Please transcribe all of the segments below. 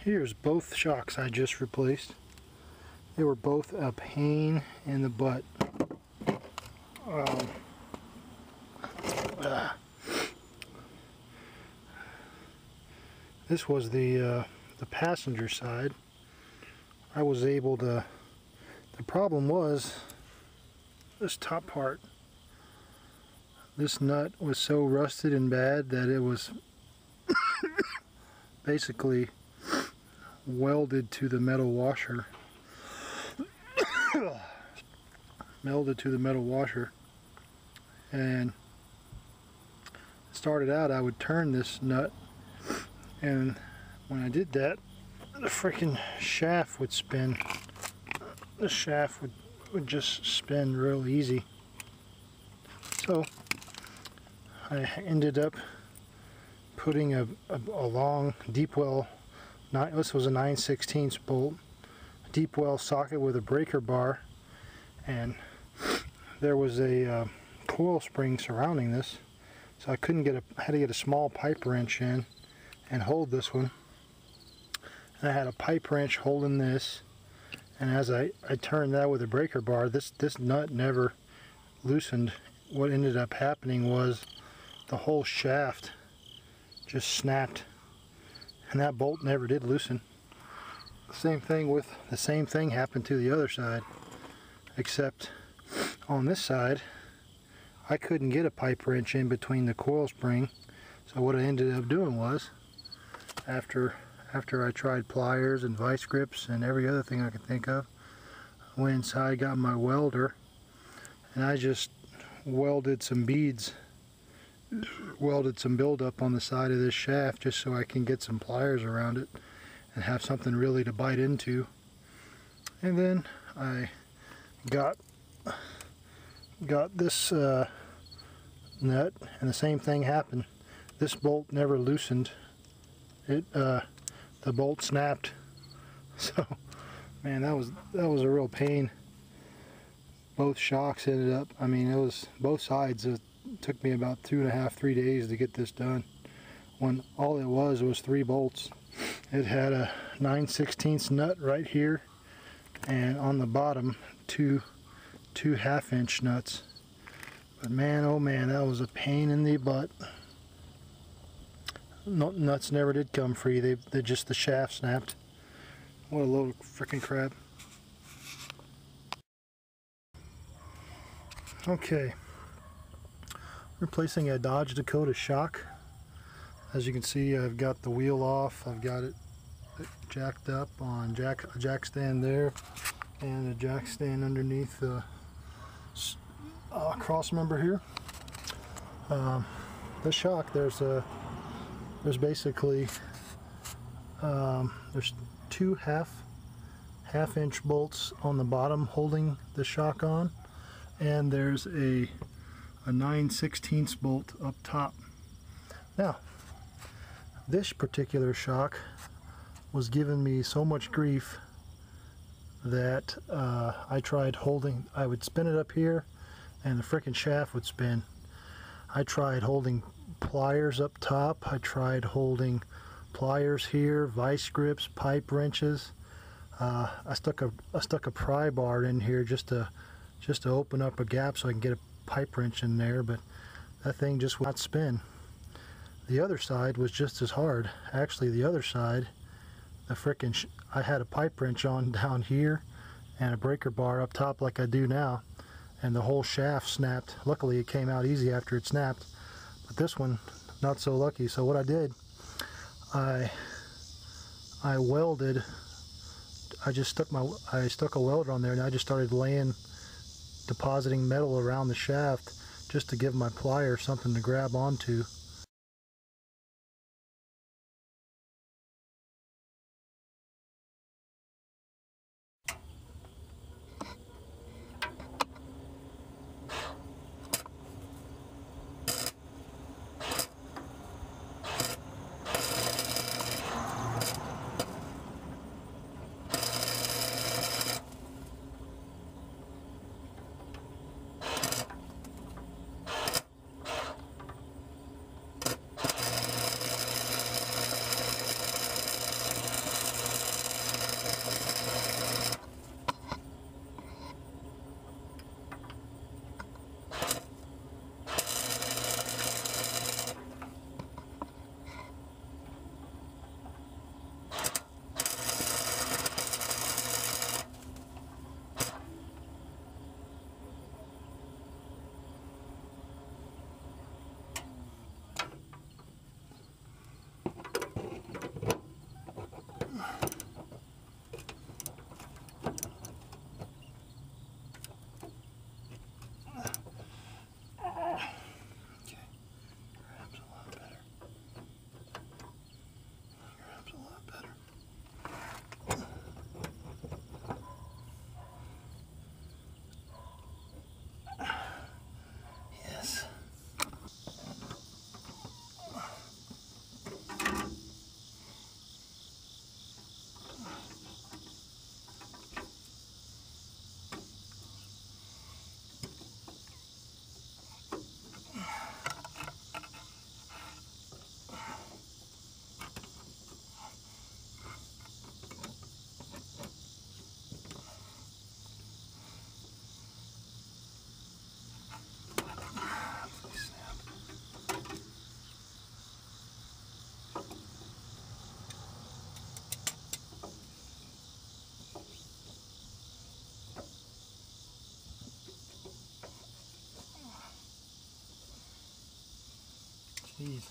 Here's both shocks I just replaced. They were both a pain in the butt. This was the passenger side. I was able to. The problem was this top part. This nut was so rusted and bad that it was basically welded to the metal washer. Melded to the metal washer. And started out, I would turn this nut, and when I did that, the freaking shaft would spin. The shaft would just spin real easy. So I ended up putting a long deep well, this was a 9/16 bolt, deep well socket with a breaker bar, and there was a coil spring surrounding this, so I couldn't get I had to get a small pipe wrench in and hold this one. And I had a pipe wrench holding this, and as I turned that with a breaker bar, this nut never loosened. What ended up happening was the whole shaft just snapped, and that bolt never did loosen. The same thing happened to the other side, except on this side I couldn't get a pipe wrench in between the coil spring. So what I ended up doing was, after I tried pliers and vice grips and every other thing I could think of, I went inside, got my welder, and I just welded some beads, welded some buildup on the side of this shaft just so I can get some pliers around it and have something really to bite into. And then I got this nut, and the same thing happened. This bolt never loosened. The bolt snapped. So man, that was a real pain. Both shocks ended up, I mean, it was both sides. It took me about 2.5-3 days to get this done, when all it was 3 bolts. It had a 9/16 nut right here, and on the bottom two 1/2-inch nuts. But man, oh man, that was a pain in the butt. Nuts never did come free. They just, the shaft snapped. What a load of freaking crap. Okay, replacing a Dodge Dakota shock. As you can see, I've got the wheel off. I've got it jacked up on a jack stand there, and a jack stand underneath the cross member here. The shock, there's basically there's 2 half-inch bolts on the bottom holding the shock on, and there's a 9/16 bolt up top. Now, this particular shock was giving me so much grief that I tried holding. I would spin it up here and the frickin' shaft would spin. I tried holding pliers up top. I tried holding pliers here, vice grips, pipe wrenches. I stuck a pry bar in here just to open up a gap so I can get a pipe wrench in there, but that thing just would not spin. The other side was just as hard. Actually, the other side, I had a pipe wrench on down here and a breaker bar up top like I do now, and the whole shaft snapped. Luckily it came out easy after it snapped, but this one not so lucky. So what I did, I welded. I stuck a welder on there, and I just started depositing metal around the shaft just to give my pliers something to grab onto. Jeez.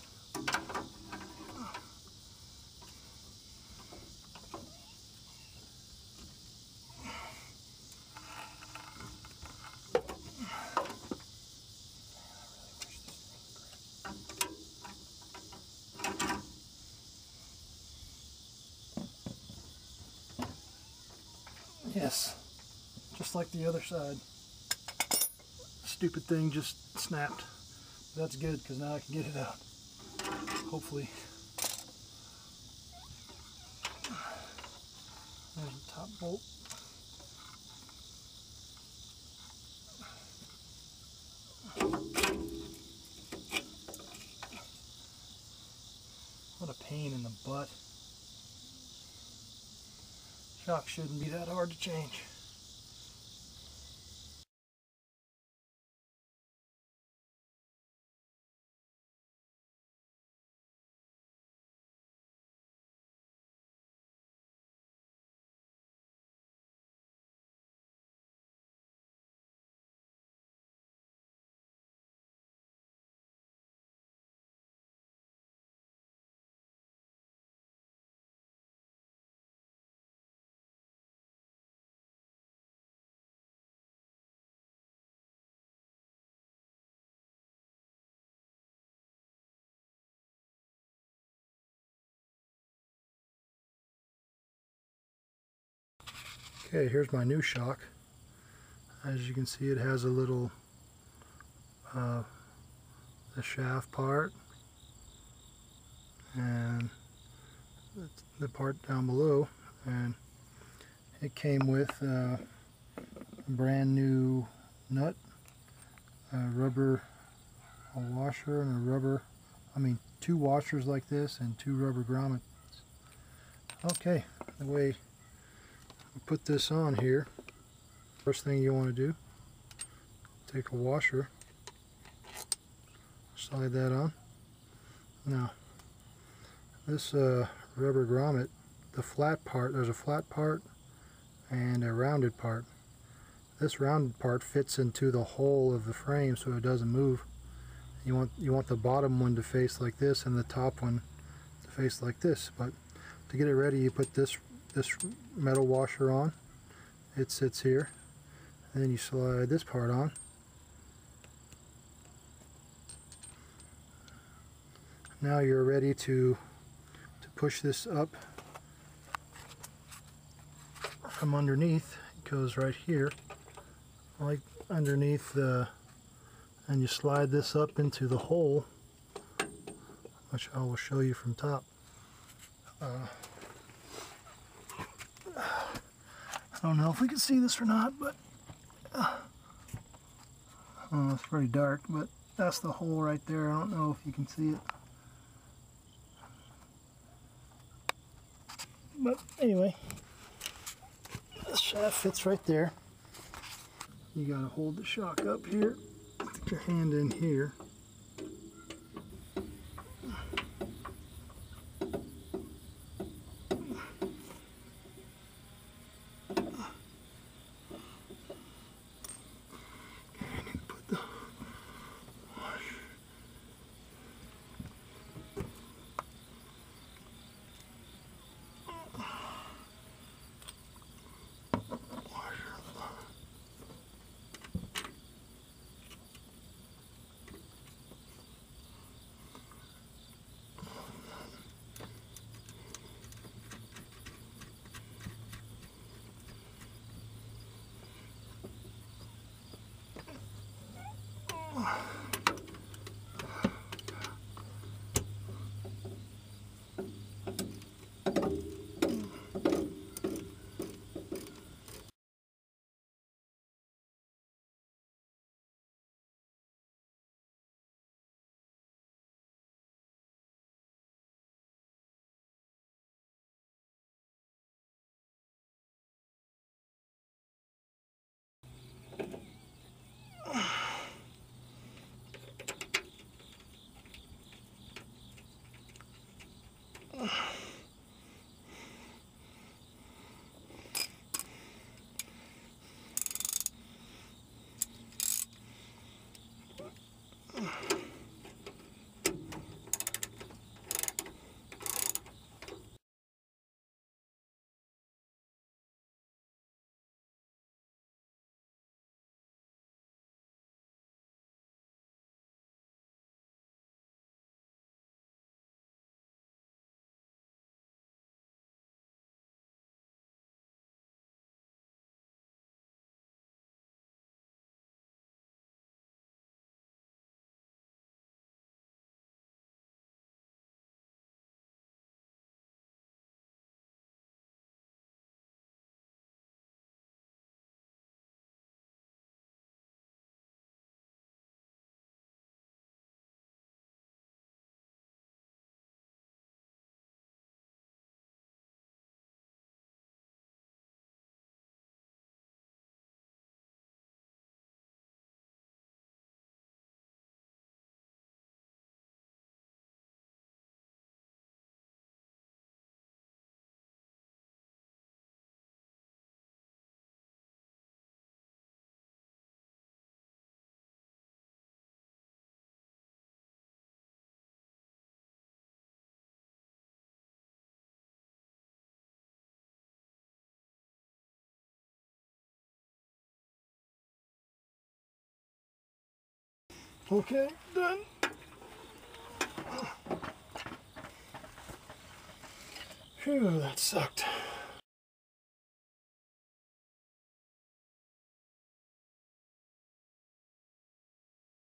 Yes, just like the other side. Stupid thing just snapped. That's good because now I can get it out. Hopefully. There's the top bolt. What a pain in the butt. Shock shouldn't be that hard to change. Okay, here's my new shock. As you can see, it has a little the shaft part and the part down below, and it came with a brand new nut, a rubber washer, and a rubber, two washers like this and two rubber grommets. Okay, the way we put this on here, first thing you want to do, take a washer, slide that on. Now this rubber grommet, the flat part, there's a flat part and a rounded part. This rounded part fits into the hole of the frame so it doesn't move. You want the bottom one to face like this and the top one to face like this. But to get it ready, you put this metal washer on. It sits here. And then you slide this part on. Now you're ready to push this up from underneath. It goes right here, like underneath the, and you slide this up into the hole, which I will show you from top. I don't know if we can see this or not, but it's pretty dark, but that's the hole right there. I don't know if you can see it. But anyway, the shaft fits right there. You gotta hold the shock up here, put your hand in here. Put the washer. Okay, done. Phew, that sucked.